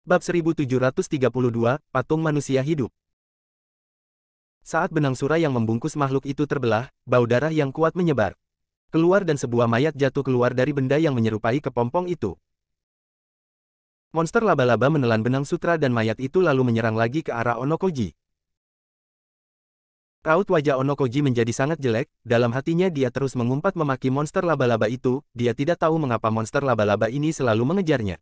Bab 1732, Patung Manusia Hidup. Saat benang sura yang membungkus makhluk itu terbelah, bau darah yang kuat menyebar keluar dan sebuah mayat jatuh keluar dari benda yang menyerupai kepompong itu. Monster laba-laba menelan benang sutra dan mayat itu lalu menyerang lagi ke arah Onokoji. Raut wajah Onokoji menjadi sangat jelek, dalam hatinya dia terus mengumpat memaki monster laba-laba itu, dia tidak tahu mengapa monster laba-laba ini selalu mengejarnya.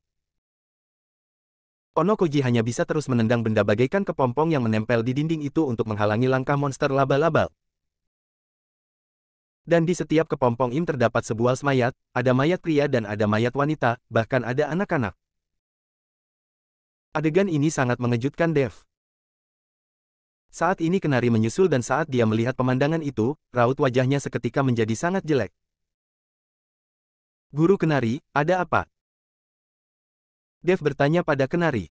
Onokoji hanya bisa terus menendang benda bagaikan kepompong yang menempel di dinding itu untuk menghalangi langkah monster laba-laba. Dan di setiap kepompong im terdapat sebuah mayat, ada mayat pria dan ada mayat wanita, bahkan ada anak-anak. Adegan ini sangat mengejutkan Dev. Saat ini Kenari menyusul dan saat dia melihat pemandangan itu, raut wajahnya seketika menjadi sangat jelek. Guru Kenari, ada apa? Dev bertanya pada Kenari.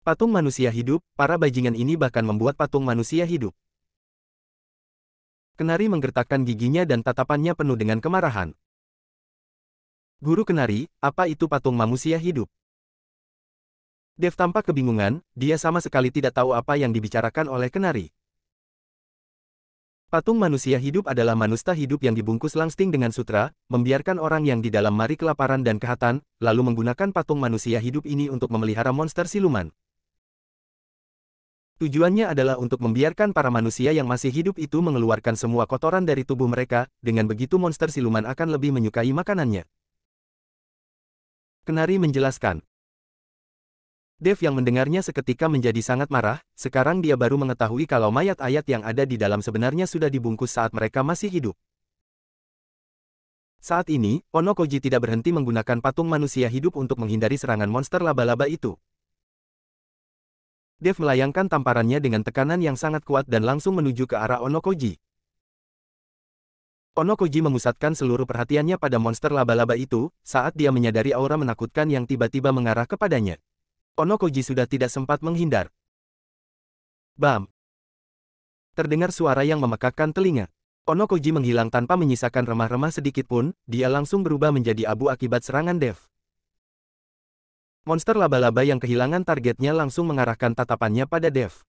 Patung manusia hidup, para bajingan ini bahkan membuat patung manusia hidup. Kenari menggertakkan giginya dan tatapannya penuh dengan kemarahan. Guru Kenari, apa itu patung manusia hidup? Dev tampak kebingungan, dia sama sekali tidak tahu apa yang dibicarakan oleh Kenari. Patung manusia hidup adalah manusia hidup yang dibungkus langsing dengan sutra, membiarkan orang yang di dalam mari kelaparan dan kehatan, lalu menggunakan patung manusia hidup ini untuk memelihara monster siluman. Tujuannya adalah untuk membiarkan para manusia yang masih hidup itu mengeluarkan semua kotoran dari tubuh mereka, dengan begitu monster siluman akan lebih menyukai makanannya. Kenari menjelaskan. Dev yang mendengarnya seketika menjadi sangat marah, sekarang dia baru mengetahui kalau mayat ayat yang ada di dalam sebenarnya sudah dibungkus saat mereka masih hidup. Saat ini, Onokoji tidak berhenti menggunakan patung manusia hidup untuk menghindari serangan monster laba-laba itu. Dev melayangkan tamparannya dengan tekanan yang sangat kuat dan langsung menuju ke arah Onokoji. Onokoji memusatkan seluruh perhatiannya pada monster laba-laba itu, saat dia menyadari aura menakutkan yang tiba-tiba mengarah kepadanya. Onokoji sudah tidak sempat menghindar. Bam! Terdengar suara yang memekakkan telinga. Onokoji menghilang tanpa menyisakan remah-remah sedikit pun, dia langsung berubah menjadi abu akibat serangan Dev. Monster laba-laba yang kehilangan targetnya langsung mengarahkan tatapannya pada Dev.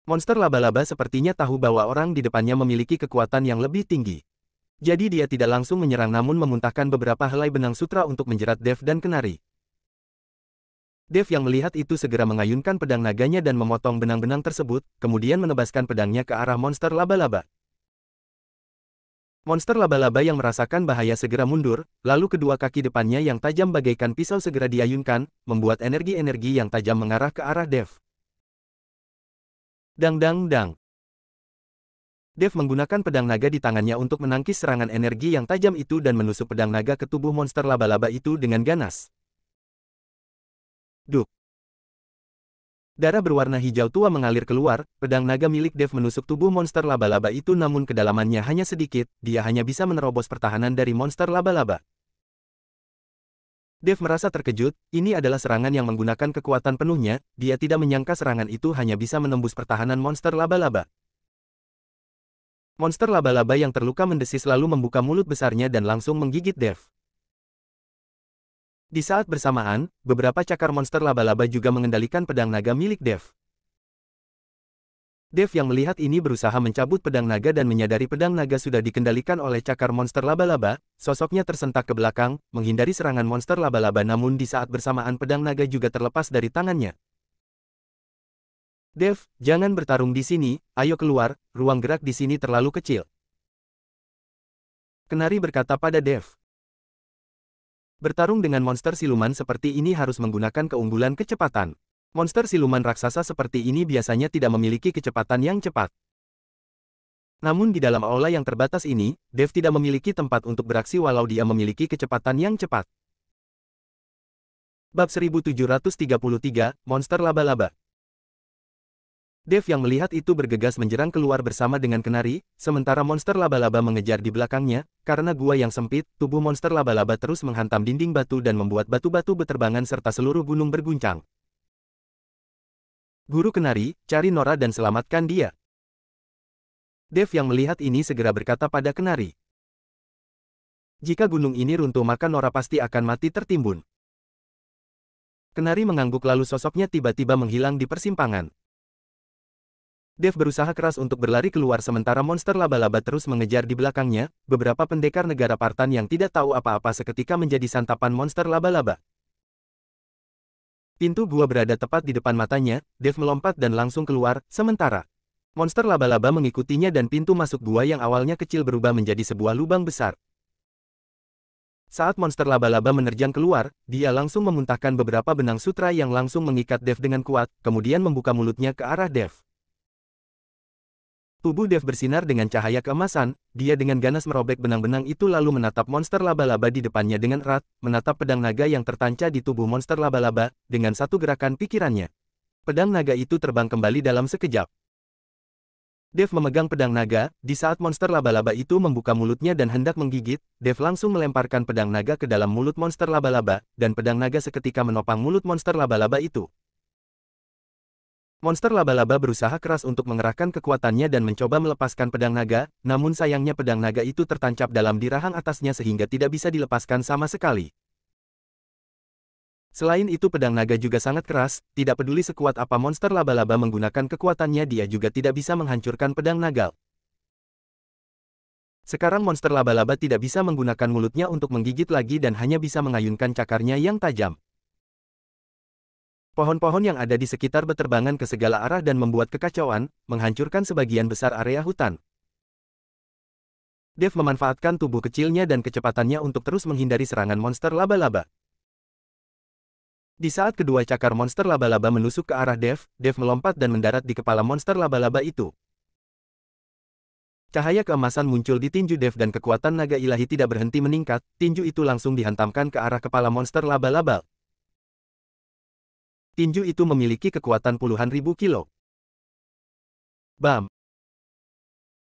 Monster laba-laba sepertinya tahu bahwa orang di depannya memiliki kekuatan yang lebih tinggi. Jadi dia tidak langsung menyerang namun memuntahkan beberapa helai benang sutra untuk menjerat Dev dan Kenari. Dev yang melihat itu segera mengayunkan pedang naganya dan memotong benang-benang tersebut, kemudian menebaskan pedangnya ke arah monster laba-laba. Monster laba-laba yang merasakan bahaya segera mundur, lalu kedua kaki depannya yang tajam bagaikan pisau segera diayunkan, membuat energi-energi yang tajam mengarah ke arah Dev. Dang-dang-dang. Dev menggunakan pedang naga di tangannya untuk menangkis serangan energi yang tajam itu dan menusuk pedang naga ke tubuh monster laba-laba itu dengan ganas. Duk. Darah berwarna hijau tua mengalir keluar, pedang naga milik Dev menusuk tubuh monster laba-laba itu namun kedalamannya hanya sedikit, dia hanya bisa menerobos pertahanan dari monster laba-laba. Dev merasa terkejut, ini adalah serangan yang menggunakan kekuatan penuhnya, dia tidak menyangka serangan itu hanya bisa menembus pertahanan monster laba-laba. Monster laba-laba yang terluka mendesis lalu membuka mulut besarnya dan langsung menggigit Dev. Di saat bersamaan, beberapa cakar monster laba-laba juga mengendalikan pedang naga milik Dev. Dev yang melihat ini berusaha mencabut pedang naga dan menyadari pedang naga sudah dikendalikan oleh cakar monster laba-laba, sosoknya tersentak ke belakang, menghindari serangan monster laba-laba namun di saat bersamaan pedang naga juga terlepas dari tangannya. Dev, jangan bertarung di sini, ayo keluar, ruang gerak di sini terlalu kecil. Kenari berkata pada Dev. Bertarung dengan monster siluman seperti ini harus menggunakan keunggulan kecepatan. Monster siluman raksasa seperti ini biasanya tidak memiliki kecepatan yang cepat. Namun di dalam aula yang terbatas ini, Dev tidak memiliki tempat untuk beraksi walau dia memiliki kecepatan yang cepat. Bab 1733, Monster Laba-laba. Dev yang melihat itu bergegas menjerang keluar bersama dengan Kenari, sementara monster laba-laba mengejar di belakangnya, karena gua yang sempit, tubuh monster laba-laba terus menghantam dinding batu dan membuat batu-batu beterbangan serta seluruh gunung berguncang. Guru Kenari, cari Nora dan selamatkan dia. Dev yang melihat ini segera berkata pada Kenari. Jika gunung ini runtuh maka Nora pasti akan mati tertimbun. Kenari mengangguk lalu sosoknya tiba-tiba menghilang di persimpangan. Dev berusaha keras untuk berlari keluar sementara monster laba-laba terus mengejar di belakangnya. Beberapa pendekar negara Partan yang tidak tahu apa-apa seketika menjadi santapan monster laba-laba. Pintu gua berada tepat di depan matanya. Dev melompat dan langsung keluar, sementara monster laba-laba mengikutinya dan pintu masuk gua yang awalnya kecil berubah menjadi sebuah lubang besar. Saat monster laba-laba menerjang keluar, dia langsung memuntahkan beberapa benang sutra yang langsung mengikat Dev dengan kuat, kemudian membuka mulutnya ke arah Dev. Tubuh Dev bersinar dengan cahaya keemasan, dia dengan ganas merobek benang-benang itu lalu menatap monster laba-laba di depannya dengan erat, menatap pedang naga yang tertancap di tubuh monster laba-laba, dengan satu gerakan pikirannya. Pedang naga itu terbang kembali dalam sekejap. Dev memegang pedang naga, di saat monster laba-laba itu membuka mulutnya dan hendak menggigit, Dev langsung melemparkan pedang naga ke dalam mulut monster laba-laba, dan pedang naga seketika menopang mulut monster laba-laba itu. Monster laba-laba berusaha keras untuk mengerahkan kekuatannya dan mencoba melepaskan pedang naga, namun sayangnya pedang naga itu tertancap dalam di rahang atasnya sehingga tidak bisa dilepaskan sama sekali. Selain itu pedang naga juga sangat keras, tidak peduli sekuat apa monster laba-laba menggunakan kekuatannya dia juga tidak bisa menghancurkan pedang naga. Sekarang monster laba-laba tidak bisa menggunakan mulutnya untuk menggigit lagi dan hanya bisa mengayunkan cakarnya yang tajam. Pohon-pohon yang ada di sekitar berterbangan ke segala arah dan membuat kekacauan, menghancurkan sebagian besar area hutan. Dev memanfaatkan tubuh kecilnya dan kecepatannya untuk terus menghindari serangan monster laba-laba. Di saat kedua cakar monster laba-laba menusuk ke arah Dev, Dev melompat dan mendarat di kepala monster laba-laba itu. Cahaya keemasan muncul di tinju Dev dan kekuatan naga ilahi tidak berhenti meningkat, tinju itu langsung dihantamkan ke arah kepala monster laba-laba. Tinju itu memiliki kekuatan puluhan ribu kilo. Bam!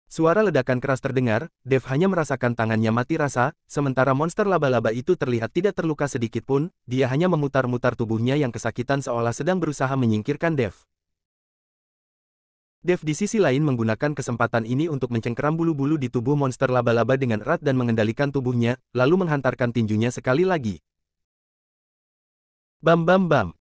Suara ledakan keras terdengar, Dev hanya merasakan tangannya mati rasa, sementara monster laba-laba itu terlihat tidak terluka sedikit pun, dia hanya memutar-mutar tubuhnya yang kesakitan seolah sedang berusaha menyingkirkan Dev. Dev di sisi lain menggunakan kesempatan ini untuk mencengkeram bulu-bulu di tubuh monster laba-laba dengan erat dan mengendalikan tubuhnya, lalu menghantarkan tinjunya sekali lagi. Bam bam bam!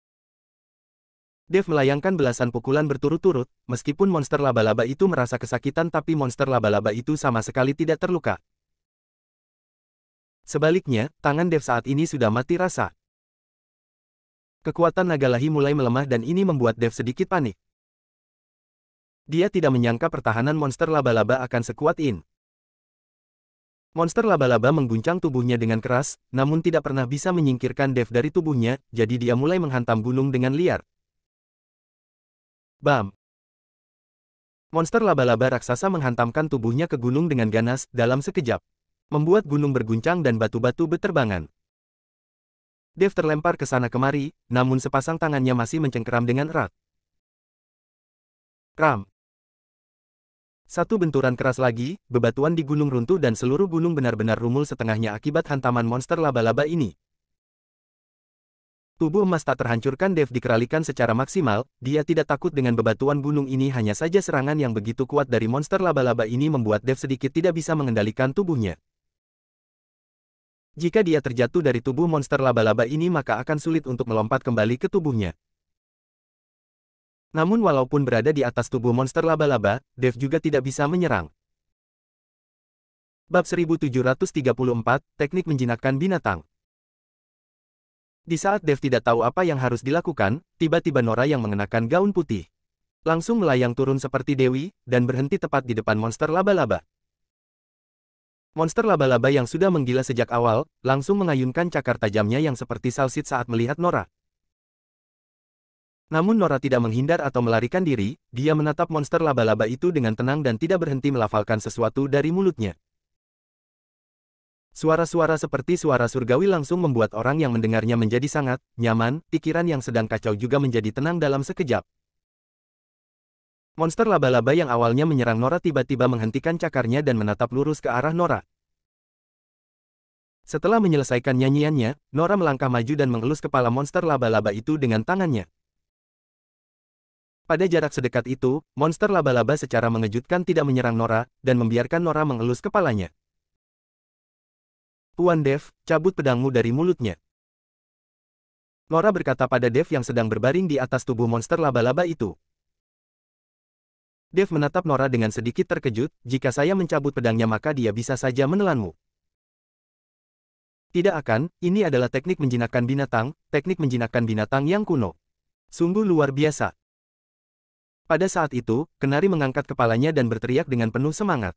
Dev melayangkan belasan pukulan berturut-turut, meskipun monster laba-laba itu merasa kesakitan tapi monster laba-laba itu sama sekali tidak terluka. Sebaliknya, tangan Dev saat ini sudah mati rasa. Kekuatan naga ilahi mulai melemah dan ini membuat Dev sedikit panik. Dia tidak menyangka pertahanan monster laba-laba akan sekuat ini. Monster laba-laba mengguncang tubuhnya dengan keras, namun tidak pernah bisa menyingkirkan Dev dari tubuhnya, jadi dia mulai menghantam gunung dengan liar. Bam! Monster laba-laba raksasa menghantamkan tubuhnya ke gunung dengan ganas, dalam sekejap. Membuat gunung berguncang dan batu-batu berterbangan. Dev terlempar ke sana kemari, namun sepasang tangannya masih mencengkeram dengan erat. Kram! Satu benturan keras lagi, bebatuan di gunung runtuh dan seluruh gunung benar-benar rumul setengahnya akibat hantaman monster laba-laba ini. Tubuh emas tak terhancurkan Dev dikeralikan secara maksimal, dia tidak takut dengan bebatuan gunung ini hanya saja serangan yang begitu kuat dari monster laba-laba ini membuat Dev sedikit tidak bisa mengendalikan tubuhnya. Jika dia terjatuh dari tubuh monster laba-laba ini maka akan sulit untuk melompat kembali ke tubuhnya. Namun walaupun berada di atas tubuh monster laba-laba, Dev juga tidak bisa menyerang. Bab 1734, Teknik Menjinakkan Binatang. Di saat Dev tidak tahu apa yang harus dilakukan, tiba-tiba Nora yang mengenakan gaun putih langsung melayang turun seperti dewi, dan berhenti tepat di depan monster laba-laba. Monster laba-laba yang sudah menggila sejak awal, langsung mengayunkan cakar tajamnya yang seperti salsit saat melihat Nora. Namun Nora tidak menghindar atau melarikan diri, dia menatap monster laba-laba itu dengan tenang dan tidak berhenti melafalkan sesuatu dari mulutnya. Suara-suara seperti suara surgawi langsung membuat orang yang mendengarnya menjadi sangat nyaman, pikiran yang sedang kacau juga menjadi tenang dalam sekejap. Monster laba-laba yang awalnya menyerang Nora tiba-tiba menghentikan cakarnya dan menatap lurus ke arah Nora. Setelah menyelesaikan nyanyiannya, Nora melangkah maju dan mengelus kepala monster laba-laba itu dengan tangannya. Pada jarak sedekat itu, monster laba-laba secara mengejutkan tidak menyerang Nora, dan membiarkan Nora mengelus kepalanya. Tuan Dev, cabut pedangmu dari mulutnya. Nora berkata pada Dev yang sedang berbaring di atas tubuh monster laba-laba itu. Dev menatap Nora dengan sedikit terkejut, jika saya mencabut pedangnya maka dia bisa saja menelanmu. Tidak akan, ini adalah teknik menjinakkan binatang yang kuno. Sungguh luar biasa. Pada saat itu, Kenari mengangkat kepalanya dan berteriak dengan penuh semangat.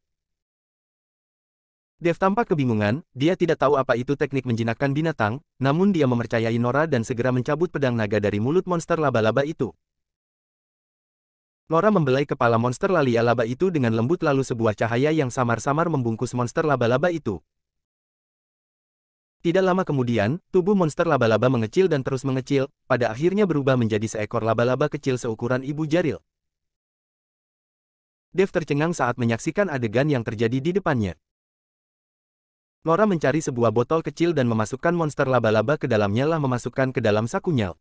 Dev tampak kebingungan, dia tidak tahu apa itu teknik menjinakkan binatang, namun dia mempercayai Nora dan segera mencabut pedang naga dari mulut monster laba-laba itu. Nora membelai kepala monster lalia laba itu dengan lembut lalu sebuah cahaya yang samar-samar membungkus monster laba-laba itu. Tidak lama kemudian, tubuh monster laba-laba mengecil dan terus mengecil, pada akhirnya berubah menjadi seekor laba-laba kecil seukuran ibu jaril. Dev tercengang saat menyaksikan adegan yang terjadi di depannya. Nora mencari sebuah botol kecil dan memasukkan monster laba-laba ke dalamnya memasukkan ke dalam sakunya.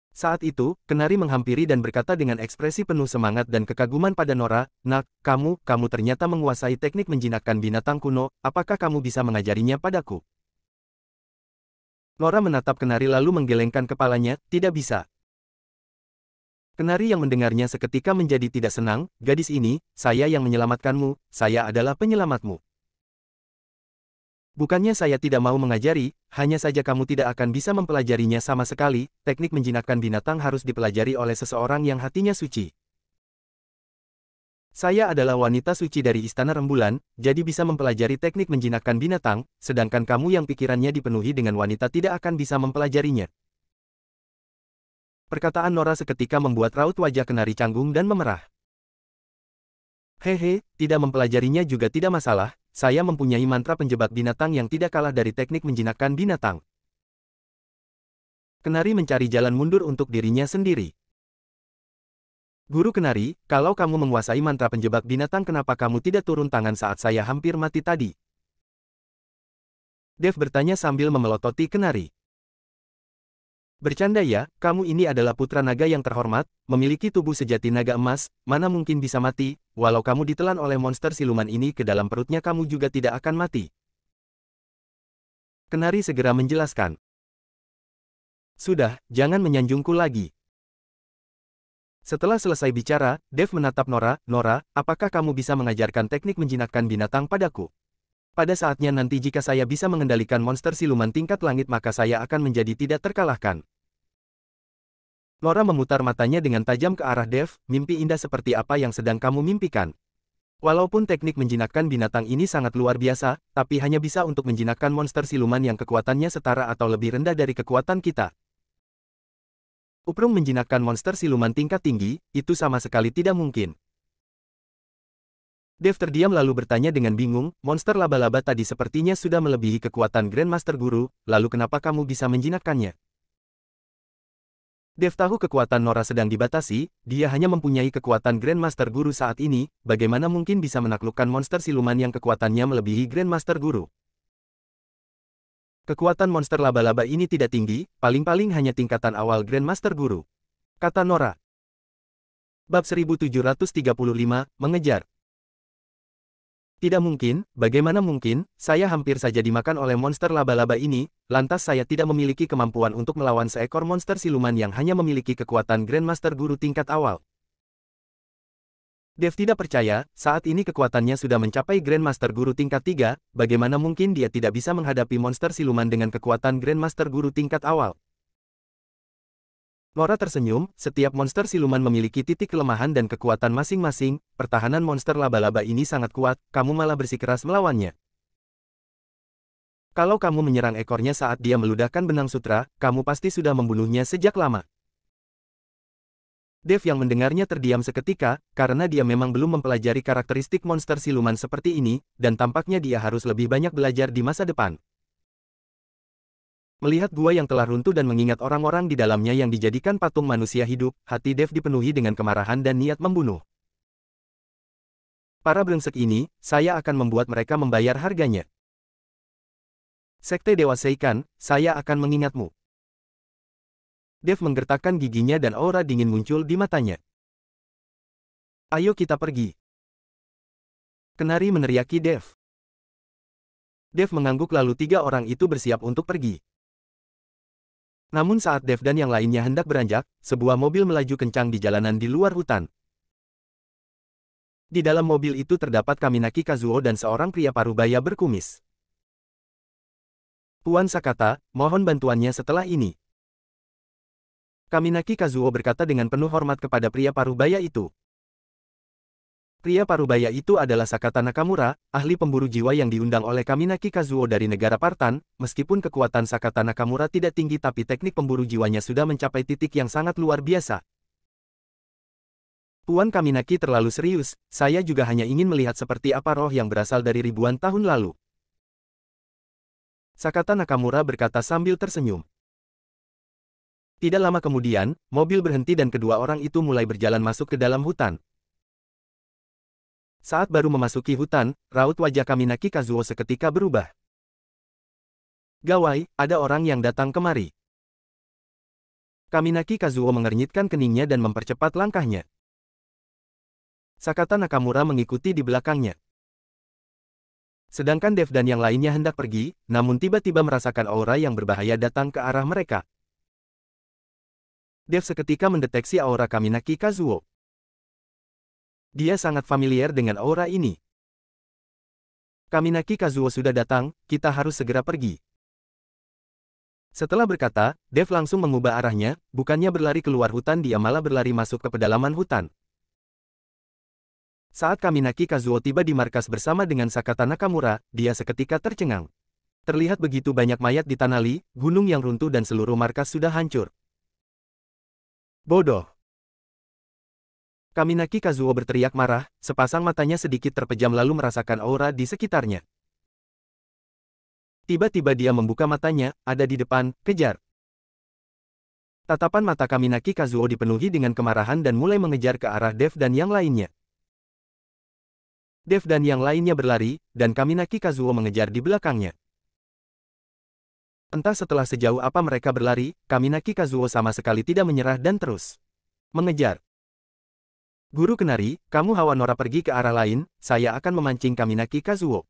Saat itu, Kenari menghampiri dan berkata dengan ekspresi penuh semangat dan kekaguman pada Nora, "Nak, kamu ternyata menguasai teknik menjinakkan binatang kuno, apakah kamu bisa mengajarinya padaku?" Nora menatap Kenari lalu menggelengkan kepalanya, "Tidak bisa." Kenari yang mendengarnya seketika menjadi tidak senang, "Gadis ini, saya yang menyelamatkanmu, saya adalah penyelamatmu. Bukannya saya tidak mau mengajari, hanya saja kamu tidak akan bisa mempelajarinya sama sekali, teknik menjinakkan binatang harus dipelajari oleh seseorang yang hatinya suci. Saya adalah wanita suci dari Istana Rembulan, jadi bisa mempelajari teknik menjinakkan binatang, sedangkan kamu yang pikirannya dipenuhi dengan wanita tidak akan bisa mempelajarinya." Perkataan Nora seketika membuat raut wajah Kenari canggung dan memerah. "Hehe, tidak mempelajarinya juga tidak masalah. Saya mempunyai mantra penjebak binatang yang tidak kalah dari teknik menjinakkan binatang." Kenari mencari jalan mundur untuk dirinya sendiri. "Guru Kenari, kalau kamu menguasai mantra penjebak binatang kenapa kamu tidak turun tangan saat saya hampir mati tadi?" Dev bertanya sambil memelototi Kenari. "Bercanda ya, kamu ini adalah putra naga yang terhormat, memiliki tubuh sejati naga emas, mana mungkin bisa mati, walau kamu ditelan oleh monster siluman ini ke dalam perutnya kamu juga tidak akan mati." Kenari segera menjelaskan. "Sudah, jangan menyanjungku lagi." Setelah selesai bicara, Dev menatap Nora, "Nora, apakah kamu bisa mengajarkan teknik menjinakkan binatang padaku? Pada saatnya nanti jika saya bisa mengendalikan monster siluman tingkat langit maka saya akan menjadi tidak terkalahkan." Nora memutar matanya dengan tajam ke arah Dev, "Mimpi indah seperti apa yang sedang kamu mimpikan? Walaupun teknik menjinakkan binatang ini sangat luar biasa, tapi hanya bisa untuk menjinakkan monster siluman yang kekuatannya setara atau lebih rendah dari kekuatan kita. Uprung menjinakkan monster siluman tingkat tinggi, itu sama sekali tidak mungkin." Dev terdiam lalu bertanya dengan bingung, "Monster laba-laba tadi sepertinya sudah melebihi kekuatan Grandmaster Guru, lalu kenapa kamu bisa menjinakkannya?" Dev tahu kekuatan Nora sedang dibatasi, dia hanya mempunyai kekuatan Grandmaster Guru saat ini, bagaimana mungkin bisa menaklukkan monster siluman yang kekuatannya melebihi Grandmaster Guru? "Kekuatan monster laba-laba ini tidak tinggi, paling-paling hanya tingkatan awal Grandmaster Guru," kata Nora. Bab 1735, Mengejar. "Tidak mungkin, bagaimana mungkin, saya hampir saja dimakan oleh monster laba-laba ini, lantas saya tidak memiliki kemampuan untuk melawan seekor monster siluman yang hanya memiliki kekuatan Grandmaster Guru tingkat awal." Dev tidak percaya, saat ini kekuatannya sudah mencapai Grandmaster Guru tingkat 3, bagaimana mungkin dia tidak bisa menghadapi monster siluman dengan kekuatan Grandmaster Guru tingkat awal. Nora tersenyum, "Setiap monster siluman memiliki titik kelemahan dan kekuatan masing-masing, pertahanan monster laba-laba ini sangat kuat, kamu malah bersikeras melawannya. Kalau kamu menyerang ekornya saat dia meludahkan benang sutra, kamu pasti sudah membunuhnya sejak lama." Dev yang mendengarnya terdiam seketika, karena dia memang belum mempelajari karakteristik monster siluman seperti ini, dan tampaknya dia harus lebih banyak belajar di masa depan. Melihat gua yang telah runtuh dan mengingat orang-orang di dalamnya yang dijadikan patung manusia hidup, hati Dev dipenuhi dengan kemarahan dan niat membunuh. "Para brengsek ini, saya akan membuat mereka membayar harganya. Sekte Dewa Seikan, saya akan mengingatmu." Dev menggertakkan giginya dan aura dingin muncul di matanya. "Ayo kita pergi." Kenari meneriaki Dev. Dev mengangguk lalu tiga orang itu bersiap untuk pergi. Namun saat Dev dan yang lainnya hendak beranjak, sebuah mobil melaju kencang di jalanan di luar hutan. Di dalam mobil itu terdapat Kaminaki Kazuo dan seorang pria parubaya berkumis. Tuan Sakata, mohon bantuannya setelah ini. Kaminaki Kazuo berkata dengan penuh hormat kepada pria parubaya itu. Pria parubaya itu adalah Sakata Nakamura, ahli pemburu jiwa yang diundang oleh Kaminaki Kazuo dari negara Partan. Meskipun kekuatan Sakata Nakamura tidak tinggi tapi teknik pemburu jiwanya sudah mencapai titik yang sangat luar biasa. Tuan Kaminaki terlalu serius, saya juga hanya ingin melihat seperti apa roh yang berasal dari ribuan tahun lalu. Sakata Nakamura berkata sambil tersenyum. Tidak lama kemudian, mobil berhenti dan kedua orang itu mulai berjalan masuk ke dalam hutan. Saat baru memasuki hutan, raut wajah Kaminaki Kazuo seketika berubah. Gawai, ada orang yang datang kemari. Kaminaki Kazuo mengernyitkan keningnya dan mempercepat langkahnya. Sakata Nakamura mengikuti di belakangnya. Sedangkan Dev dan yang lainnya hendak pergi, namun tiba-tiba merasakan aura yang berbahaya datang ke arah mereka. Dev seketika mendeteksi aura Kaminaki Kazuo. Dia sangat familiar dengan aura ini. Kaminaki Kazuo sudah datang, kita harus segera pergi. Setelah berkata, Dev langsung mengubah arahnya, bukannya berlari keluar hutan dia malah berlari masuk ke pedalaman hutan. Saat Kaminaki Kazuo tiba di markas bersama dengan Sakata Nakamura, dia seketika tercengang. Terlihat begitu banyak mayat di Tanali, gunung yang runtuh dan seluruh markas sudah hancur. Bodoh! Kaminaki Kazuo berteriak marah, sepasang matanya sedikit terpejam lalu merasakan aura di sekitarnya. Tiba-tiba dia membuka matanya, ada di depan, kejar. Tatapan mata Kaminaki Kazuo dipenuhi dengan kemarahan dan mulai mengejar ke arah Dev dan yang lainnya. Dev dan yang lainnya berlari, dan Kaminaki Kazuo mengejar di belakangnya. Entah setelah sejauh apa mereka berlari, Kaminaki Kazuo sama sekali tidak menyerah dan terus mengejar. Guru Kenari, kamu hawa Nora pergi ke arah lain, saya akan memancing Kaminaki Kazuo.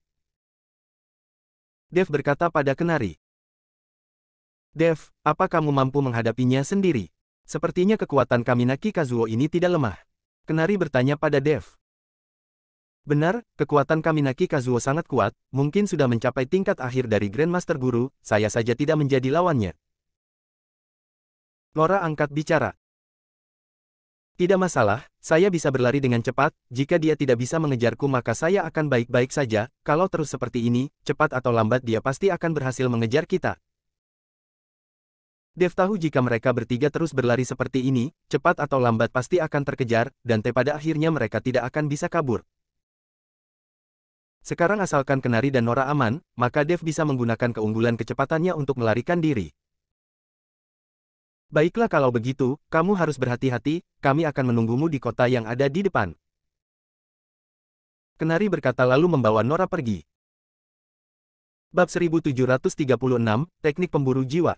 Dev berkata pada Kenari. Dev, apa kamu mampu menghadapinya sendiri? Sepertinya kekuatan Kaminaki Kazuo ini tidak lemah. Kenari bertanya pada Dev. Benar, kekuatan Kaminaki Kazuo sangat kuat, mungkin sudah mencapai tingkat akhir dari Grandmaster Guru, saya saja tidak menjadi lawannya. Nora angkat bicara. Tidak masalah, saya bisa berlari dengan cepat, jika dia tidak bisa mengejarku maka saya akan baik-baik saja, kalau terus seperti ini, cepat atau lambat dia pasti akan berhasil mengejar kita. Dev tahu jika mereka bertiga terus berlari seperti ini, cepat atau lambat pasti akan terkejar, dan pada akhirnya mereka tidak akan bisa kabur. Sekarang asalkan Kenari dan Nora aman, maka Dev bisa menggunakan keunggulan kecepatannya untuk melarikan diri. Baiklah kalau begitu, kamu harus berhati-hati, kami akan menunggumu di kota yang ada di depan. Kenari berkata lalu membawa Nora pergi. Bab 1736, Teknik Pemburu Jiwa.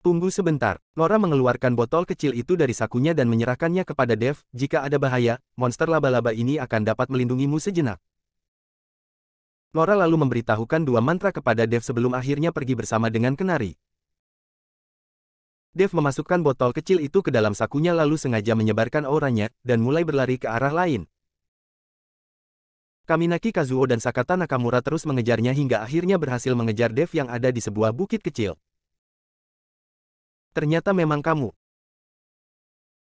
Tunggu sebentar, Nora mengeluarkan botol kecil itu dari sakunya dan menyerahkannya kepada Dev, jika ada bahaya, monster laba-laba ini akan dapat melindungimu sejenak. Nora lalu memberitahukan dua mantra kepada Dev sebelum akhirnya pergi bersama dengan Kenari. Dev memasukkan botol kecil itu ke dalam sakunya lalu sengaja menyebarkan auranya, dan mulai berlari ke arah lain. Kaminaki Kazuo dan Sakata Nakamura terus mengejarnya hingga akhirnya berhasil mengejar Dev yang ada di sebuah bukit kecil. Ternyata memang kamu.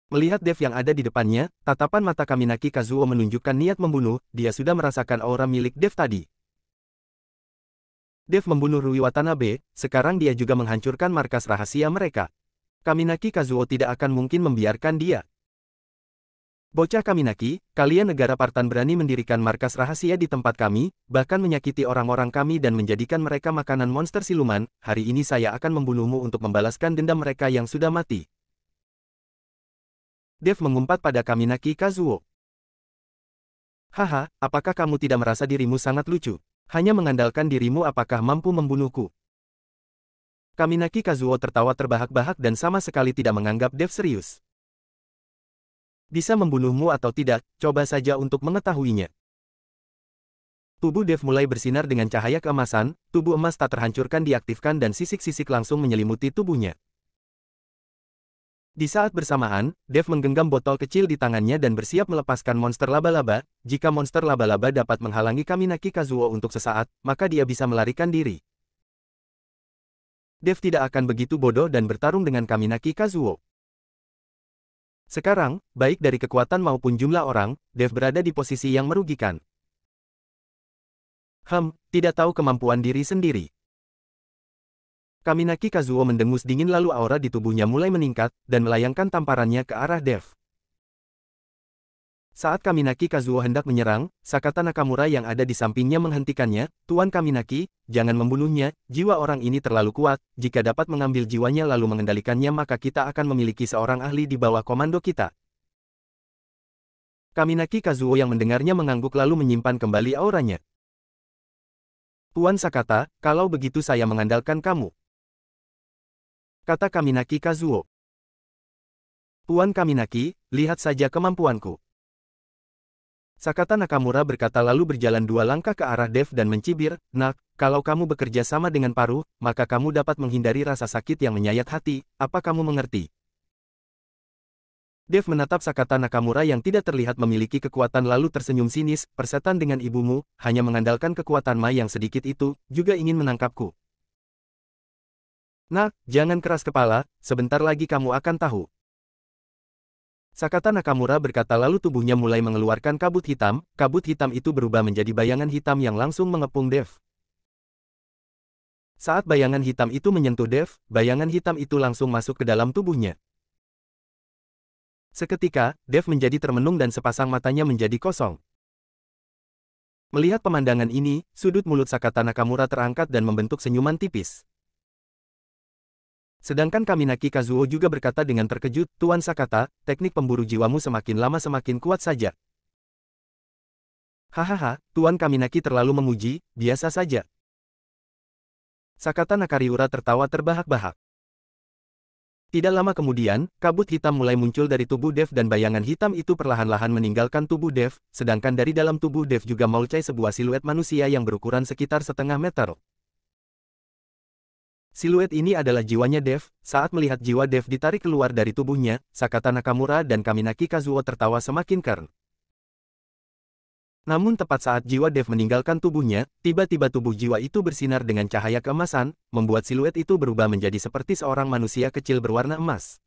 Melihat Dev yang ada di depannya, tatapan mata Kaminaki Kazuo menunjukkan niat membunuh, dia sudah merasakan aura milik Dev tadi. Dev membunuh Rui Watanabe, sekarang dia juga menghancurkan markas rahasia mereka. Kaminaki Kazuo tidak akan mungkin membiarkan dia. Bocah Kaminaki, kalian negara Partan berani mendirikan markas rahasia di tempat kami, bahkan menyakiti orang-orang kami dan menjadikan mereka makanan monster siluman, hari ini saya akan membunuhmu untuk membalaskan dendam mereka yang sudah mati. Dev mengumpat pada Kaminaki Kazuo. Haha, apakah kamu tidak merasa dirimu sangat lucu? Hanya mengandalkan dirimu apakah mampu membunuhku? Kaminaki Kazuo tertawa terbahak-bahak dan sama sekali tidak menganggap Dev serius. Bisa membunuhmu atau tidak, coba saja untuk mengetahuinya. tubuh Dev mulai bersinar dengan cahaya keemasan, tubuh emas tak terhancurkan diaktifkan dan sisik-sisik langsung menyelimuti tubuhnya. Di saat bersamaan, Dev menggenggam botol kecil di tangannya dan bersiap melepaskan monster laba-laba. Jika monster laba-laba dapat menghalangi Kaminaki Kazuo untuk sesaat, maka dia bisa melarikan diri. Dev tidak akan begitu bodoh dan bertarung dengan Kaminaki Kazuo. Sekarang, baik dari kekuatan maupun jumlah orang, Dev berada di posisi yang merugikan. Tidak tahu kemampuan diri sendiri. Kaminaki Kazuo mendengus dingin lalu aura di tubuhnya mulai meningkat, dan melayangkan tamparannya ke arah Dev. Saat Kaminaki Kazuo hendak menyerang, Sakata Nakamura yang ada di sampingnya menghentikannya. Tuan Kaminaki, jangan membunuhnya, jiwa orang ini terlalu kuat, jika dapat mengambil jiwanya lalu mengendalikannya maka kita akan memiliki seorang ahli di bawah komando kita. Kaminaki Kazuo yang mendengarnya mengangguk lalu menyimpan kembali auranya. Tuan Sakata, kalau begitu saya mengandalkan kamu, kata Kaminaki Kazuo. Tuan Kaminaki, lihat saja kemampuanku. Sakata Nakamura berkata lalu berjalan 2 langkah ke arah Dev dan mencibir, "Nak, kalau kamu bekerja sama dengan paruh, maka kamu dapat menghindari rasa sakit yang menyayat hati, apa kamu mengerti?" Dev menatap Sakata Nakamura yang tidak terlihat memiliki kekuatan lalu tersenyum sinis, "Persetan dengan ibumu, hanya mengandalkan kekuatan Mai yang sedikit itu, juga ingin menangkapku. Nak, jangan keras kepala, sebentar lagi kamu akan tahu." Sakata Nakamura berkata lalu tubuhnya mulai mengeluarkan kabut hitam itu berubah menjadi bayangan hitam yang langsung mengepung Dev. Saat bayangan hitam itu menyentuh Dev, bayangan hitam itu langsung masuk ke dalam tubuhnya. Seketika, Dev menjadi termenung dan sepasang matanya menjadi kosong. Melihat pemandangan ini, sudut mulut Sakata Nakamura terangkat dan membentuk senyuman tipis. Sedangkan Kaminaki Kazuo juga berkata dengan terkejut, "Tuan Sakata, teknik pemburu jiwamu semakin lama semakin kuat saja." "Hahaha, Tuan Kaminaki terlalu memuji, biasa saja." Sakata Nakariura tertawa terbahak-bahak. Tidak lama kemudian, kabut hitam mulai muncul dari tubuh Dev dan bayangan hitam itu perlahan-lahan meninggalkan tubuh Dev, sedangkan dari dalam tubuh Dev juga muncul sebuah siluet manusia yang berukuran sekitar setengah meter. Siluet ini adalah jiwanya Dev. Saat melihat jiwa Dev ditarik keluar dari tubuhnya, Sakata Nakamura dan Kaminaki Kazuo tertawa semakin keren. Namun tepat saat jiwa Dev meninggalkan tubuhnya, tiba-tiba tubuh jiwa itu bersinar dengan cahaya keemasan, membuat siluet itu berubah menjadi seperti seorang manusia kecil berwarna emas.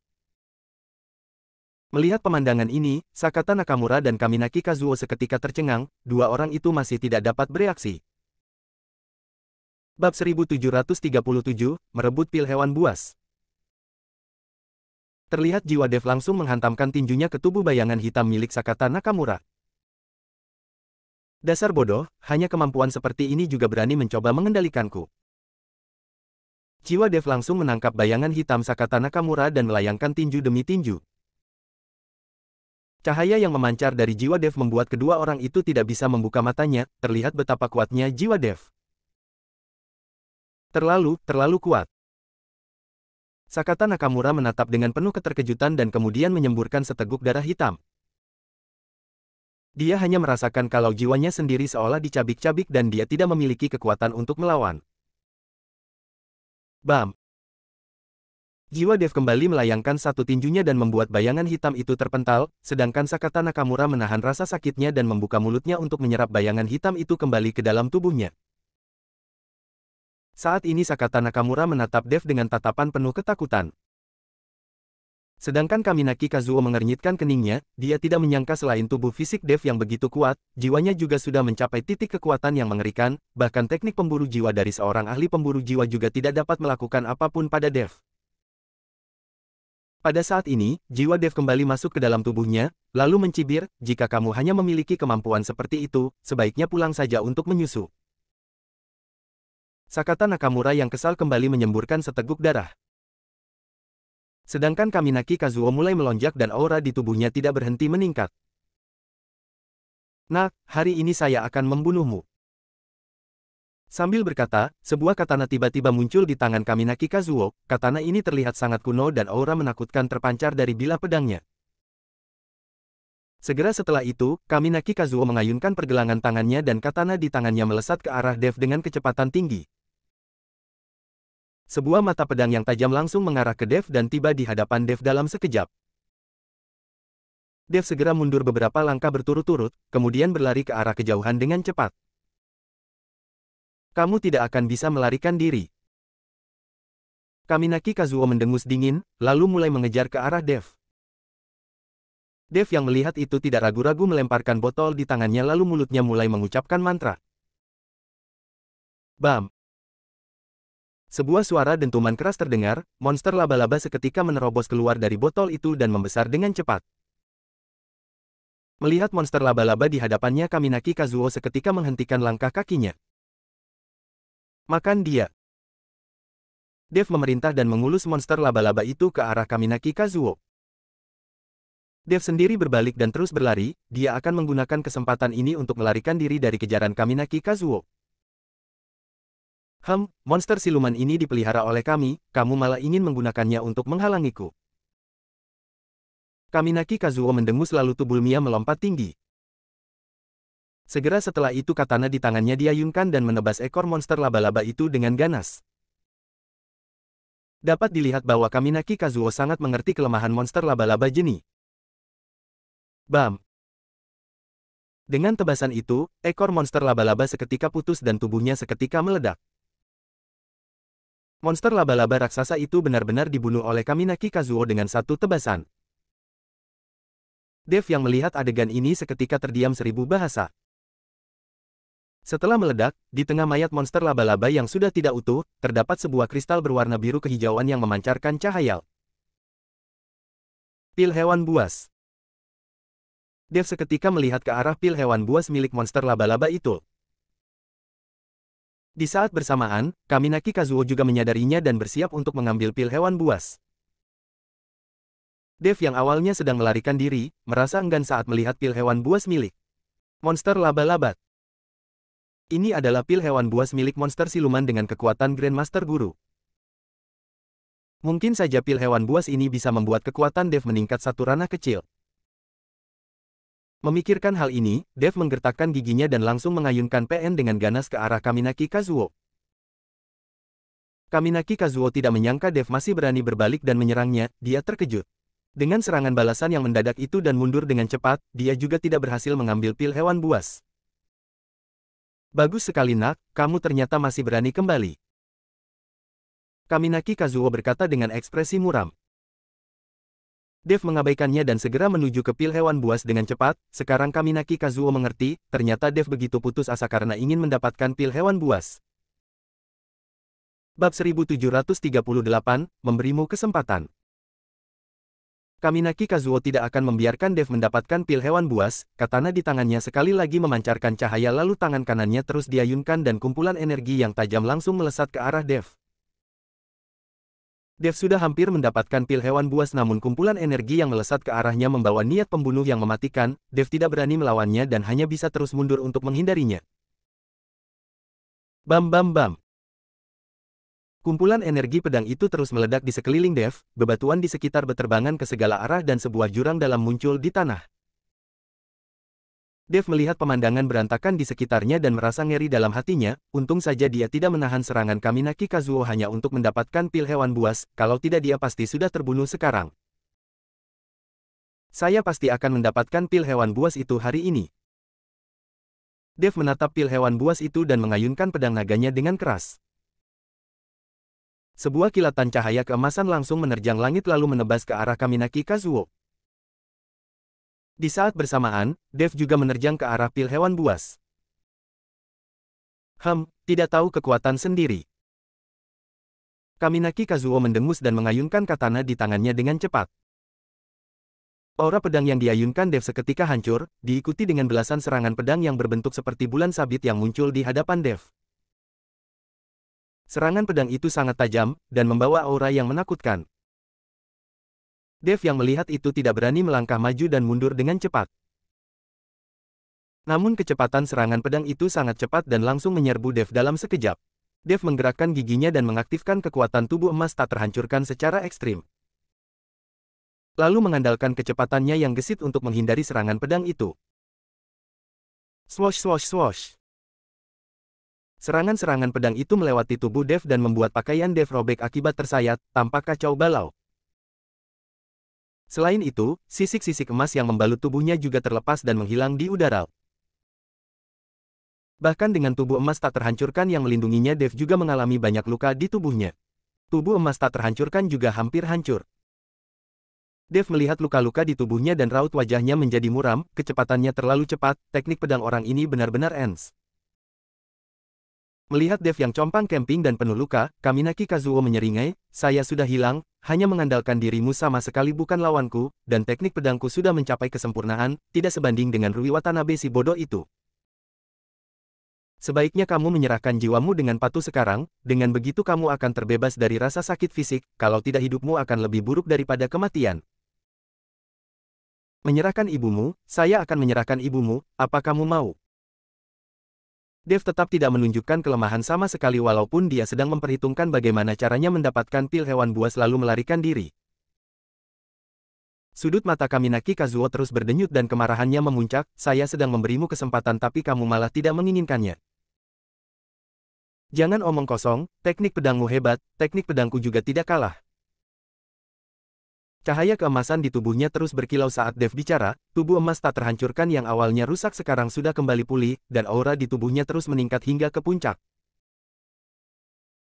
Melihat pemandangan ini, Sakata Nakamura dan Kaminaki Kazuo seketika tercengang, 2 orang itu masih tidak dapat bereaksi. Bab 1737, merebut pil hewan buas. Terlihat jiwa Dev langsung menghantamkan tinjunya ke tubuh bayangan hitam milik Sakata Nakamura. "Dasar bodoh, hanya kemampuan seperti ini juga berani mencoba mengendalikanku." Jiwa Dev langsung menangkap bayangan hitam Sakata Nakamura dan melayangkan tinju demi tinju. Cahaya yang memancar dari jiwa Dev membuat kedua orang itu tidak bisa membuka matanya, terlihat betapa kuatnya jiwa Dev. Terlalu kuat. Sakata Nakamura menatap dengan penuh keterkejutan dan kemudian menyemburkan seteguk darah hitam. Dia hanya merasakan kalau jiwanya sendiri seolah dicabik-cabik dan dia tidak memiliki kekuatan untuk melawan. Bam! Jiwa Dev kembali melayangkan satu tinjunya dan membuat bayangan hitam itu terpental, sedangkan Sakata Nakamura menahan rasa sakitnya dan membuka mulutnya untuk menyerap bayangan hitam itu kembali ke dalam tubuhnya. Saat ini Sakata Nakamura menatap Dev dengan tatapan penuh ketakutan. Sedangkan Kaminaki Kazuo mengernyitkan keningnya, dia tidak menyangka selain tubuh fisik Dev yang begitu kuat, jiwanya juga sudah mencapai titik kekuatan yang mengerikan, bahkan teknik pemburu jiwa dari seorang ahli pemburu jiwa juga tidak dapat melakukan apapun pada Dev. Pada saat ini, jiwa Dev kembali masuk ke dalam tubuhnya, lalu mencibir, "Jika kamu hanya memiliki kemampuan seperti itu, sebaiknya pulang saja untuk menyusu." Sakata Nakamura yang kesal kembali menyemburkan seteguk darah. Sedangkan Kaminaki Kazuo mulai melonjak dan aura di tubuhnya tidak berhenti meningkat. "Nak, hari ini saya akan membunuhmu." Sambil berkata, sebuah katana tiba-tiba muncul di tangan Kaminaki Kazuo. Katana ini terlihat sangat kuno dan aura menakutkan terpancar dari bilah pedangnya. Segera setelah itu, Kaminaki Kazuo mengayunkan pergelangan tangannya dan katana di tangannya melesat ke arah Dev dengan kecepatan tinggi. Sebuah mata pedang yang tajam langsung mengarah ke Dev dan tiba di hadapan Dev dalam sekejap. Dev segera mundur beberapa langkah berturut-turut, kemudian berlari ke arah kejauhan dengan cepat. Kamu tidak akan bisa melarikan diri. Kaminaki Kazuo mendengus dingin, lalu mulai mengejar ke arah Dev. Dev yang melihat itu tidak ragu-ragu melemparkan botol di tangannya lalu mulutnya mulai mengucapkan mantra. Bam! Sebuah suara dentuman keras terdengar, monster laba-laba seketika menerobos keluar dari botol itu dan membesar dengan cepat. Melihat monster laba-laba di hadapannya, Kaminaki Kazuo seketika menghentikan langkah kakinya. Makan dia! Dev memerintah dan mengulus monster laba-laba itu ke arah Kaminaki Kazuo. Dev sendiri berbalik dan terus berlari, dia akan menggunakan kesempatan ini untuk melarikan diri dari kejaran Kaminaki Kazuo. Monster siluman ini dipelihara oleh kami, kamu malah ingin menggunakannya untuk menghalangiku. Kaminaki Kazuo mendengus lalu tubuh Mia melompat tinggi. Segera setelah itu katana di tangannya diayunkan dan menebas ekor monster laba-laba itu dengan ganas. Dapat dilihat bahwa Kaminaki Kazuo sangat mengerti kelemahan monster laba-laba jeni. Bam! Dengan tebasan itu, ekor monster laba-laba seketika putus dan tubuhnya seketika meledak. Monster laba-laba raksasa itu benar-benar dibunuh oleh Kaminaki Kazuo dengan satu tebasan. Dev yang melihat adegan ini seketika terdiam seribu bahasa. Setelah meledak, di tengah mayat monster laba-laba yang sudah tidak utuh, terdapat sebuah kristal berwarna biru kehijauan yang memancarkan cahaya. Pil hewan buas. Dev seketika melihat ke arah pil hewan buas milik monster laba-laba itu. Di saat bersamaan, Kaminaki Kazuo juga menyadarinya dan bersiap untuk mengambil pil hewan buas. Dev yang awalnya sedang melarikan diri, merasa enggan saat melihat pil hewan buas milik monster laba-laba. Ini adalah pil hewan buas milik monster siluman dengan kekuatan Grandmaster Guru. Mungkin saja pil hewan buas ini bisa membuat kekuatan Dev meningkat satu ranah kecil. Memikirkan hal ini, Dev menggertakkan giginya dan langsung mengayunkan PN dengan ganas ke arah Kaminaki Kazuo. Kaminaki Kazuo tidak menyangka Dev masih berani berbalik dan menyerangnya, dia terkejut. Dengan serangan balasan yang mendadak itu dan mundur dengan cepat, dia juga tidak berhasil mengambil pil hewan buas. Bagus sekali nak, kamu ternyata masih berani kembali. Kaminaki Kazuo berkata dengan ekspresi muram. Dev mengabaikannya dan segera menuju ke pil hewan buas dengan cepat. Sekarang Kaminaki Kazuo mengerti, ternyata Dev begitu putus asa karena ingin mendapatkan pil hewan buas. Bab 1738, memberimu kesempatan. Kaminaki Kazuo tidak akan membiarkan Dev mendapatkan pil hewan buas, katana di tangannya sekali lagi memancarkan cahaya lalu tangan kanannya terus diayunkan dan kumpulan energi yang tajam langsung melesat ke arah Dev. Dev sudah hampir mendapatkan pil hewan buas namun kumpulan energi yang melesat ke arahnya membawa niat pembunuh yang mematikan. Dev tidak berani melawannya dan hanya bisa terus mundur untuk menghindarinya. Bam bam bam. Kumpulan energi pedang itu terus meledak di sekeliling Dev, bebatuan di sekitar berterbangan ke segala arah dan sebuah jurang dalam muncul di tanah. Dev melihat pemandangan berantakan di sekitarnya dan merasa ngeri dalam hatinya, untung saja dia tidak menahan serangan Kaminaki Kazuo hanya untuk mendapatkan pil hewan buas, kalau tidak dia pasti sudah terbunuh sekarang. Saya pasti akan mendapatkan pil hewan buas itu hari ini. Dev menatap pil hewan buas itu dan mengayunkan pedang naganya dengan keras. Sebuah kilatan cahaya keemasan langsung menerjang langit lalu menebas ke arah Kaminaki Kazuo. Di saat bersamaan, Dev juga menerjang ke arah pil hewan buas. Tidak tahu kekuatan sendiri. Kaminaki Kazuo mendengus dan mengayunkan katana di tangannya dengan cepat. Aura pedang yang diayunkan Dev seketika hancur, diikuti dengan belasan serangan pedang yang berbentuk seperti bulan sabit yang muncul di hadapan Dev. Serangan pedang itu sangat tajam, dan membawa aura yang menakutkan. Dev yang melihat itu tidak berani melangkah maju dan mundur dengan cepat. Namun kecepatan serangan pedang itu sangat cepat dan langsung menyerbu Dev dalam sekejap. Dev menggerakkan giginya dan mengaktifkan kekuatan tubuh emas tak terhancurkan secara ekstrim. lalu mengandalkan kecepatannya yang gesit untuk menghindari serangan pedang itu. Swosh swosh swosh. Serangan-serangan pedang itu melewati tubuh Dev dan membuat pakaian Dev robek akibat tersayat, tampak kacau balau. Selain itu, sisik-sisik emas yang membalut tubuhnya juga terlepas dan menghilang di udara. Bahkan dengan tubuh emas tak terhancurkan yang melindunginya, Dev juga mengalami banyak luka di tubuhnya. Tubuh emas tak terhancurkan juga hampir hancur. Dev melihat luka-luka di tubuhnya dan raut wajahnya menjadi muram, kecepatannya terlalu cepat, teknik pedang orang ini benar-benar ens. Melihat Dev yang compang camping dan penuh luka, Kaminaki Kazuo menyeringai, "Saya sudah hilang, hanya mengandalkan dirimu sama sekali bukan lawanku, dan teknik pedangku sudah mencapai kesempurnaan, tidak sebanding dengan Rui Watanabe si bodoh itu. Sebaiknya kamu menyerahkan jiwamu dengan patuh sekarang, dengan begitu kamu akan terbebas dari rasa sakit fisik, kalau tidak hidupmu akan lebih buruk daripada kematian." "Menyerahkan ibumu, saya akan menyerahkan ibumu, apa kamu mau?" Dev tetap tidak menunjukkan kelemahan sama sekali walaupun dia sedang memperhitungkan bagaimana caranya mendapatkan pil hewan buas lalu melarikan diri. Sudut mata Kaminaki Kazuo terus berdenyut dan kemarahannya memuncak, "Saya sedang memberimu kesempatan tapi kamu malah tidak menginginkannya. Jangan omong kosong, teknik pedangmu hebat, teknik pedangku juga tidak kalah." Cahaya keemasan di tubuhnya terus berkilau saat Dev bicara, tubuh emas tak terhancurkan yang awalnya rusak sekarang sudah kembali pulih, dan aura di tubuhnya terus meningkat hingga ke puncak.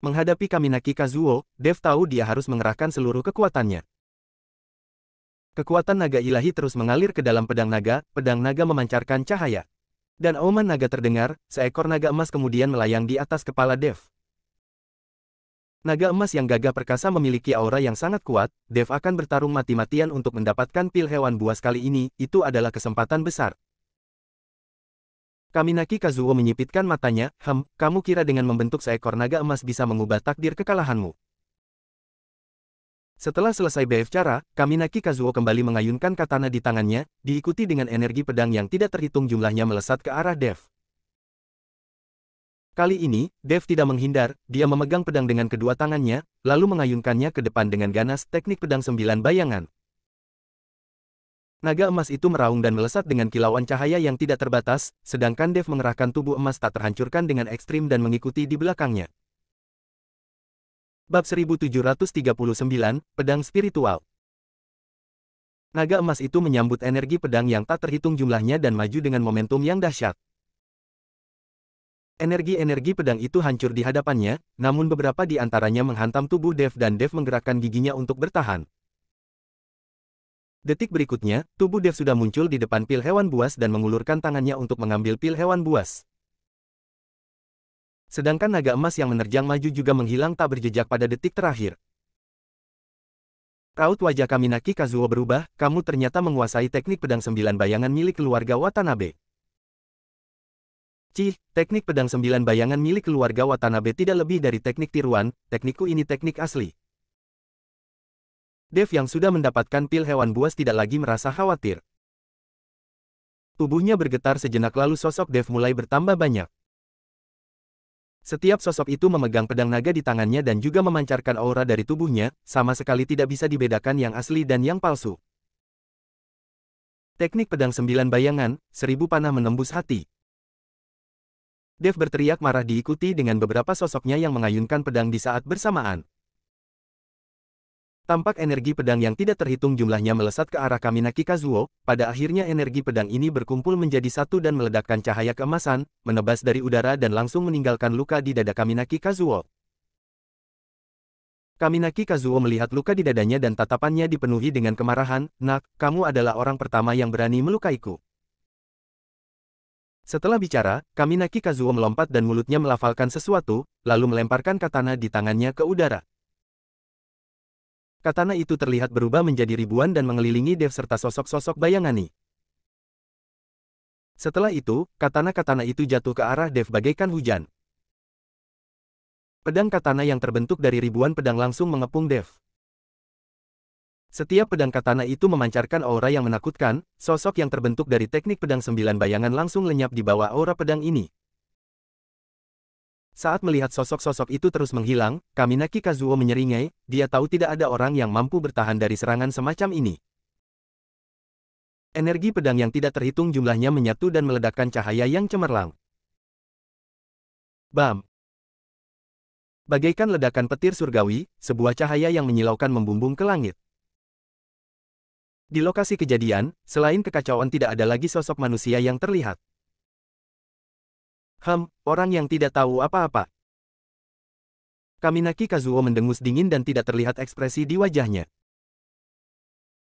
Menghadapi Kaminaki Kazuo, Dev tahu dia harus mengerahkan seluruh kekuatannya. Kekuatan naga ilahi terus mengalir ke dalam pedang naga memancarkan cahaya. Dan auman naga terdengar, seekor naga emas kemudian melayang di atas kepala Dev. Naga emas yang gagah perkasa memiliki aura yang sangat kuat, Dev akan bertarung mati-matian untuk mendapatkan pil hewan buas kali ini, itu adalah kesempatan besar. Kaminaki Kazuo menyipitkan matanya, kamu kira dengan membentuk seekor naga emas bisa mengubah takdir kekalahanmu?" Setelah selesai bicara, Kaminaki Kazuo kembali mengayunkan katana di tangannya, diikuti dengan energi pedang yang tidak terhitung jumlahnya melesat ke arah Dev. Kali ini, Dev tidak menghindar, dia memegang pedang dengan kedua tangannya, lalu mengayunkannya ke depan dengan ganas, teknik pedang 9 bayangan. Naga emas itu meraung dan melesat dengan kilauan cahaya yang tidak terbatas, sedangkan Dev mengerahkan tubuh emas tak terhancurkan dengan ekstrim dan mengikuti di belakangnya. Bab 1739, Pedang Spiritual. Naga emas itu menyambut energi pedang yang tak terhitung jumlahnya dan maju dengan momentum yang dahsyat. Energi-energi pedang itu hancur di hadapannya, namun beberapa di antaranya menghantam tubuh Dev dan Dev menggerakkan giginya untuk bertahan. Detik berikutnya, tubuh Dev sudah muncul di depan pil hewan buas dan mengulurkan tangannya untuk mengambil pil hewan buas. Sedangkan naga emas yang menerjang maju juga menghilang tak berjejak pada detik terakhir. Raut wajah Kaminaki Kazuo berubah, "Kamu ternyata menguasai teknik pedang 9 bayangan milik keluarga Watanabe." Teknik pedang 9 bayangan milik keluarga Watanabe tidak lebih dari teknik tiruan, teknikku ini teknik asli." Dev yang sudah mendapatkan pil hewan buas tidak lagi merasa khawatir. Tubuhnya bergetar sejenak lalu sosok Dev mulai bertambah banyak. Setiap sosok itu memegang pedang naga di tangannya dan juga memancarkan aura dari tubuhnya, sama sekali tidak bisa dibedakan yang asli dan yang palsu. Teknik pedang 9 bayangan, 1000 panah menembus hati. Dev berteriak marah diikuti dengan beberapa sosoknya yang mengayunkan pedang di saat bersamaan. Tampak energi pedang yang tidak terhitung jumlahnya melesat ke arah Kaminaki Kazuo, pada akhirnya energi pedang ini berkumpul menjadi satu dan meledakkan cahaya keemasan, menebas dari udara dan langsung meninggalkan luka di dada Kaminaki Kazuo. Kaminaki Kazuo melihat luka di dadanya dan tatapannya dipenuhi dengan kemarahan, "Nak, kamu adalah orang pertama yang berani melukaiku." Setelah bicara, Kaminaki Kazuo melompat dan mulutnya melafalkan sesuatu, lalu melemparkan katana di tangannya ke udara. Katana itu terlihat berubah menjadi ribuan dan mengelilingi Dev serta sosok-sosok bayangani. Setelah itu, katana-katana itu jatuh ke arah Dev bagaikan hujan. Pedang katana yang terbentuk dari ribuan pedang langsung mengepung Dev. Setiap pedang katana itu memancarkan aura yang menakutkan, sosok yang terbentuk dari teknik pedang 9 bayangan langsung lenyap di bawah aura pedang ini. Saat melihat sosok-sosok itu terus menghilang, Kaminaki Kazuo menyeringai, dia tahu tidak ada orang yang mampu bertahan dari serangan semacam ini. Energi pedang yang tidak terhitung jumlahnya menyatu dan meledakkan cahaya yang cemerlang. Bam! Bagaikan ledakan petir surgawi, sebuah cahaya yang menyilaukan membumbung ke langit. Di lokasi kejadian, selain kekacauan tidak ada lagi sosok manusia yang terlihat. Orang yang tidak tahu apa-apa. Kaminaki Kazuo mendengus dingin dan tidak terlihat ekspresi di wajahnya.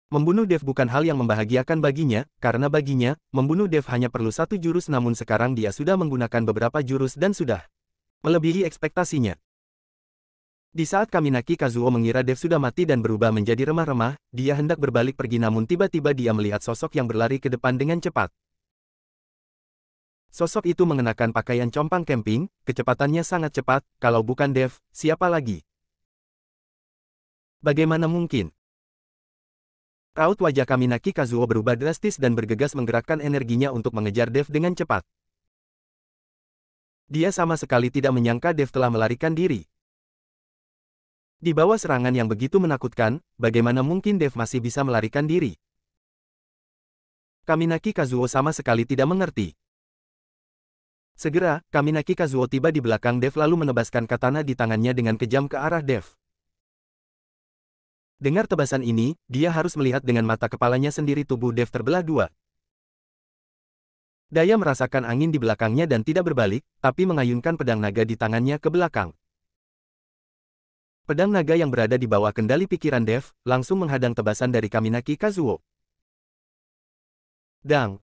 Membunuh Dev bukan hal yang membahagiakan baginya, karena baginya, membunuh Dev hanya perlu satu jurus namun sekarang dia sudah menggunakan beberapa jurus dan sudah melebihi ekspektasinya. Di saat Kaminaki Kazuo mengira Dev sudah mati dan berubah menjadi remah-remah, dia hendak berbalik pergi namun tiba-tiba dia melihat sosok yang berlari ke depan dengan cepat. Sosok itu mengenakan pakaian compang camping, kecepatannya sangat cepat, kalau bukan Dev, siapa lagi? Bagaimana mungkin? Raut wajah Kaminaki Kazuo berubah drastis dan bergegas menggerakkan energinya untuk mengejar Dev dengan cepat. Dia sama sekali tidak menyangka Dev telah melarikan diri. Di bawah serangan yang begitu menakutkan, bagaimana mungkin Dev masih bisa melarikan diri? Kaminaki Kazuo sama sekali tidak mengerti. Segera, Kaminaki Kazuo tiba di belakang Dev lalu menebaskan katana di tangannya dengan kejam ke arah Dev. Dengar tebasan ini, dia harus melihat dengan mata kepalanya sendiri tubuh Dev terbelah dua. Daya merasakan angin di belakangnya dan tidak berbalik, tapi mengayunkan pedang naga di tangannya ke belakang. Pedang naga yang berada di bawah kendali pikiran Dev, langsung menghadang tebasan dari Kaminaki Kazuo. Dang!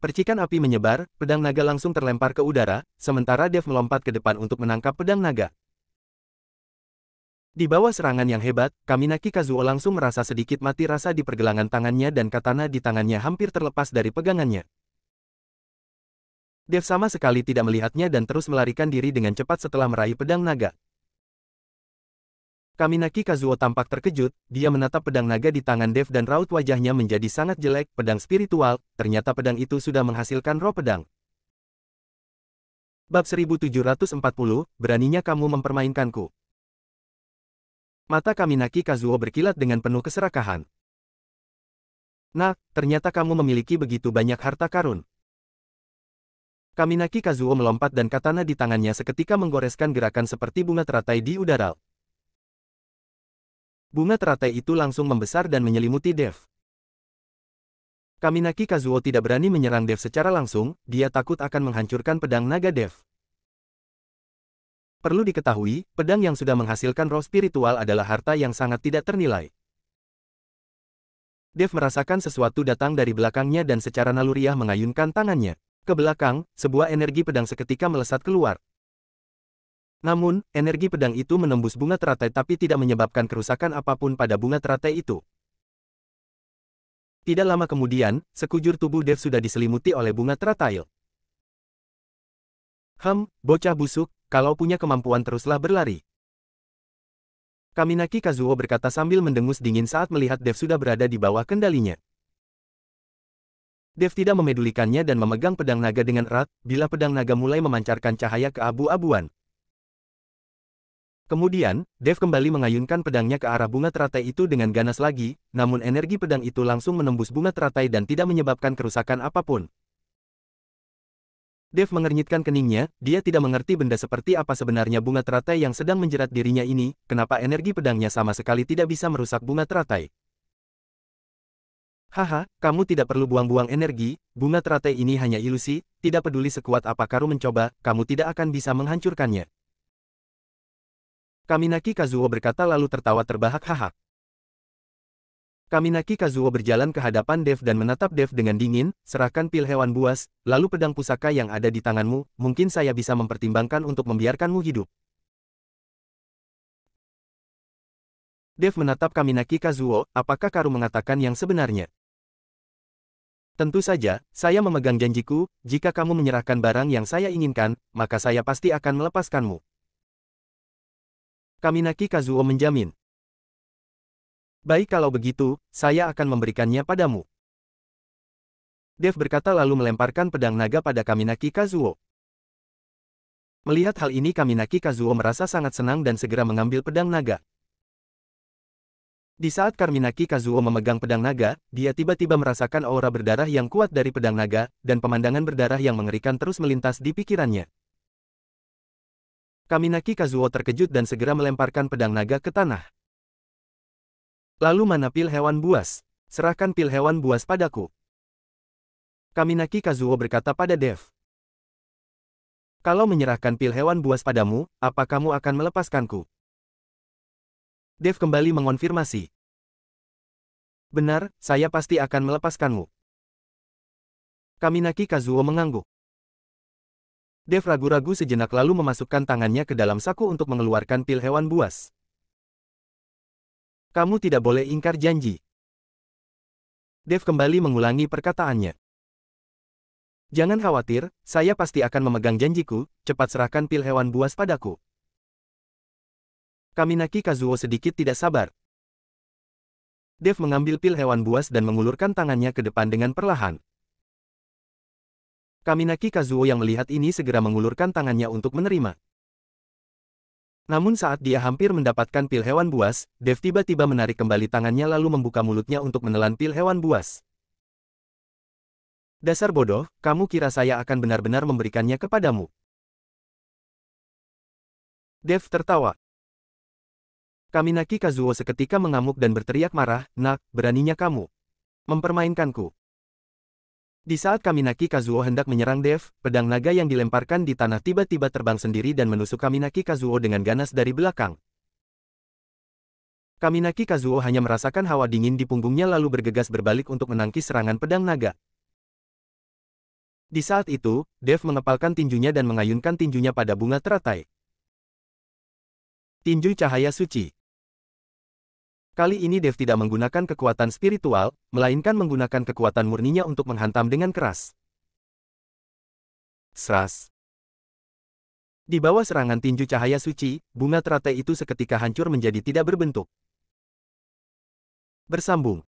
Percikan api menyebar, pedang naga langsung terlempar ke udara, sementara Dev melompat ke depan untuk menangkap pedang naga. Di bawah serangan yang hebat, Kaminaki Kazuo langsung merasa sedikit mati rasa di pergelangan tangannya dan katana di tangannya hampir terlepas dari pegangannya. Dev sama sekali tidak melihatnya dan terus melarikan diri dengan cepat setelah meraih pedang naga. Kaminaki Kazuo tampak terkejut, dia menatap pedang naga di tangan Dev dan raut wajahnya menjadi sangat jelek, pedang spiritual, ternyata pedang itu sudah menghasilkan roh pedang. Bab 1740, beraninya kamu mempermainkanku. Mata Kaminaki Kazuo berkilat dengan penuh keserakahan. Nah, ternyata kamu memiliki begitu banyak harta karun. Kaminaki Kazuo melompat dan katana di tangannya seketika menggoreskan gerakan seperti bunga teratai di udara. Bunga teratai itu langsung membesar dan menyelimuti Dev. Kaminaki Kazuo tidak berani menyerang Dev secara langsung, dia takut akan menghancurkan pedang naga Dev. Perlu diketahui, pedang yang sudah menghasilkan roh spiritual adalah harta yang sangat tidak ternilai. Dev merasakan sesuatu datang dari belakangnya dan secara naluriah mengayunkan tangannya. Ke belakang, sebuah energi pedang seketika melesat keluar. Namun, energi pedang itu menembus bunga teratai tapi tidak menyebabkan kerusakan apapun pada bunga teratai itu. Tidak lama kemudian, sekujur tubuh Dev sudah diselimuti oleh bunga teratai. Bocah busuk, kalau punya kemampuan teruslah berlari. Kaminaki Kazuo berkata sambil mendengus dingin saat melihat Dev sudah berada di bawah kendalinya. Dev tidak memedulikannya dan memegang pedang naga dengan erat, bila pedang naga mulai memancarkan cahaya keabu-abuan. Kemudian, Dev kembali mengayunkan pedangnya ke arah bunga teratai itu dengan ganas lagi, namun energi pedang itu langsung menembus bunga teratai dan tidak menyebabkan kerusakan apapun. Dev mengernyitkan keningnya, dia tidak mengerti benda seperti apa sebenarnya bunga teratai yang sedang menjerat dirinya ini, kenapa energi pedangnya sama sekali tidak bisa merusak bunga teratai. Haha, kamu tidak perlu buang-buang energi, bunga teratai ini hanya ilusi, tidak peduli sekuat apa kamu mencoba, kamu tidak akan bisa menghancurkannya. Kaminaki Kazuo berkata lalu tertawa terbahak-bahak. Kaminaki Kazuo berjalan ke hadapan Dev dan menatap Dev dengan dingin, serahkan pil hewan buas, lalu pedang pusaka yang ada di tanganmu, mungkin saya bisa mempertimbangkan untuk membiarkanmu hidup. Dev menatap Kaminaki Kazuo, apakah kamu mengatakan yang sebenarnya? Tentu saja, saya memegang janjiku, jika kamu menyerahkan barang yang saya inginkan, maka saya pasti akan melepaskanmu. Kaminaki Kazuo menjamin. Baik kalau begitu, saya akan memberikannya padamu. Dev berkata lalu melemparkan pedang naga pada Kaminaki Kazuo. Melihat hal ini Kaminaki Kazuo merasa sangat senang dan segera mengambil pedang naga. Di saat Karminaki Kazuo memegang pedang naga, dia tiba-tiba merasakan aura berdarah yang kuat dari pedang naga, dan pemandangan berdarah yang mengerikan terus melintas di pikirannya. Kaminaki Kazuo terkejut dan segera melemparkan pedang naga ke tanah. Lalu mana pil hewan buas? Serahkan pil hewan buas padaku. Kaminaki Kazuo berkata pada Dev. Kalau menyerahkan pil hewan buas padamu, apa kamu akan melepaskanku? Dev kembali mengonfirmasi. Benar, saya pasti akan melepaskanmu. Kaminaki Kazuo mengangguk. Dev ragu-ragu sejenak lalu memasukkan tangannya ke dalam saku untuk mengeluarkan pil hewan buas. Kamu tidak boleh ingkar janji. Dev kembali mengulangi perkataannya. Jangan khawatir, saya pasti akan memegang janjiku, cepat serahkan pil hewan buas padaku. Kaminaki Kazuo sedikit tidak sabar. Dev mengambil pil hewan buas dan mengulurkan tangannya ke depan dengan perlahan. Kaminaki Kazuo yang melihat ini segera mengulurkan tangannya untuk menerima. Namun saat dia hampir mendapatkan pil hewan buas, Dev tiba-tiba menarik kembali tangannya lalu membuka mulutnya untuk menelan pil hewan buas. Dasar bodoh, kamu kira saya akan benar-benar memberikannya kepadamu? Dev tertawa. Kaminaki Kazuo seketika mengamuk dan berteriak marah, "Nak, beraninya kamu mempermainkanku." Di saat Kaminaki Kazuo hendak menyerang Dev, pedang naga yang dilemparkan di tanah tiba-tiba terbang sendiri dan menusuk Kaminaki Kazuo dengan ganas dari belakang. Kaminaki Kazuo hanya merasakan hawa dingin di punggungnya lalu bergegas berbalik untuk menangkis serangan pedang naga. Di saat itu, Dev mengepalkan tinjunya dan mengayunkan tinjunya pada bunga teratai. Tinju cahaya suci. Kali ini Dev tidak menggunakan kekuatan spiritual, melainkan menggunakan kekuatan murninya untuk menghantam dengan keras. Seras. Di bawah serangan tinju cahaya suci, bunga teratai itu seketika hancur menjadi tidak berbentuk. Bersambung.